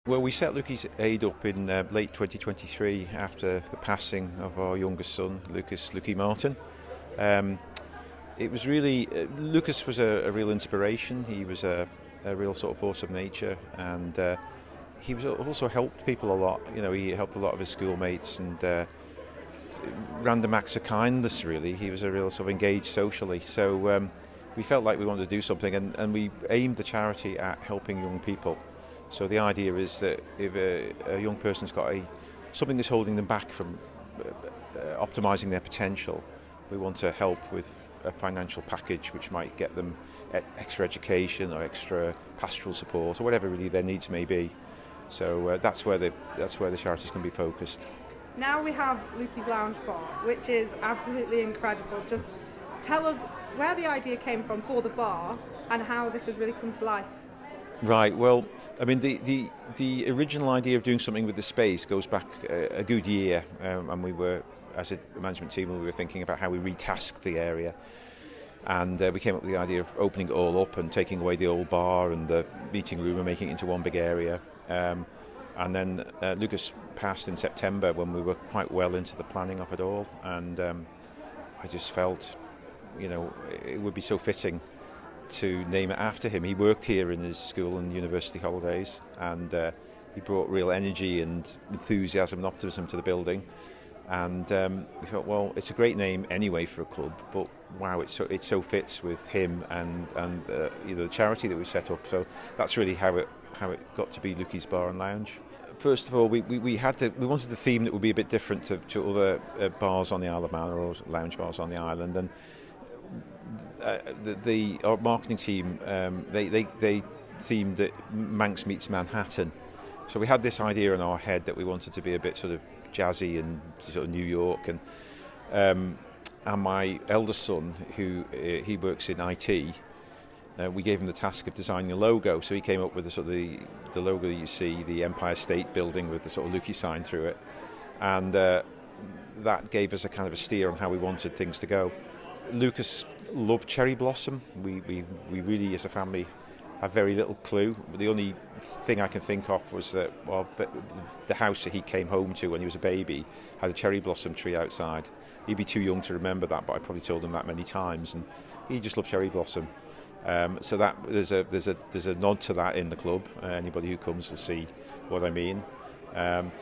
Well, we set Looky's Aid up in late 2023 after the passing of our youngest son, Looky Martin. Um, it was really, Lucas was a real inspiration. He was a real sort of force of nature, and he was also helped people a lot. You know, he helped a lot of his schoolmates and random acts of kindness, really. He was a real sort of engaged socially. So we felt like we wanted to do something, and we aimed the charity at helping young people. So the idea is that if a young person's got something that's holding them back from optimising their potential, we want to help with a financial package which might get them extra education or extra pastoral support or whatever really their needs may be. So that's where the charities can be focused. Now we have Looky's Lounge Bar, which is absolutely incredible. Just tell us where the idea came from for the bar and how this has really come to life. Right, well, I mean, the original idea of doing something with the space goes back a good year, and we were, as a management team, we were thinking about how we retasked the area, and we came up with the idea of opening it all up and taking away the old bar and the meeting room and making it into one big area. And then Lucas passed in September when we were quite well into the planning of it all, and I just felt, you know, it would be so fitting to name it after him. He worked here in his school and university holidays, and he brought real energy and enthusiasm and optimism to the building. And we thought, well, it's a great name anyway for a club, but wow, it so fits with him and you know, the charity that we set up. So that's really how it got to be Looky's Bar and Lounge. First of all, we wanted a theme that would be a bit different to other bars on the Isle of Man or lounge bars on the island, and our marketing team they themed it Manx meets Manhattan. So we had this idea in our head that we wanted to be a bit sort of jazzy and sort of New York, and my eldest son, who he works in IT, we gave him the task of designing a logo. So he came up with the logo that you see, the Empire State Building with the sort of Looky sign through it, and that gave us a kind of a steer on how we wanted things to go. Lucas loved cherry blossom. We really, as a family, have very little clue. The only thing I can think of was that, well, the house that he came home to when he was a baby had a cherry blossom tree outside. He'd be too young to remember that, but I probably told him that many times, and he just loved cherry blossom. So that there's a nod to that in the club. Anybody who comes will see what I mean.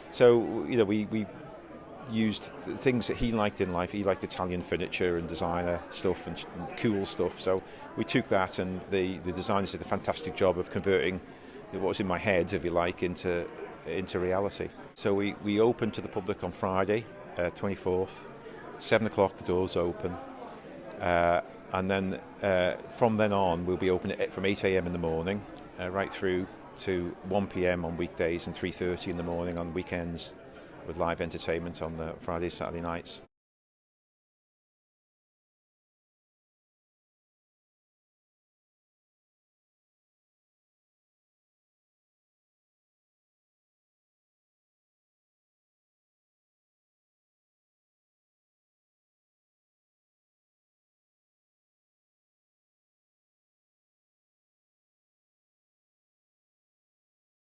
So you know, we used things that he liked in life. He liked Italian furniture and designer stuff and cool stuff. So we took that, and the designers did a fantastic job of converting what was in my head, if you like, into reality. So we opened to the public on Friday, 24th, 7 o'clock. The doors open, and then from then on we'll be open from 8 a.m. in the morning right through to 1 p.m. on weekdays and 3:30 in the morning on weekends, with live entertainment on the Friday, Saturday nights.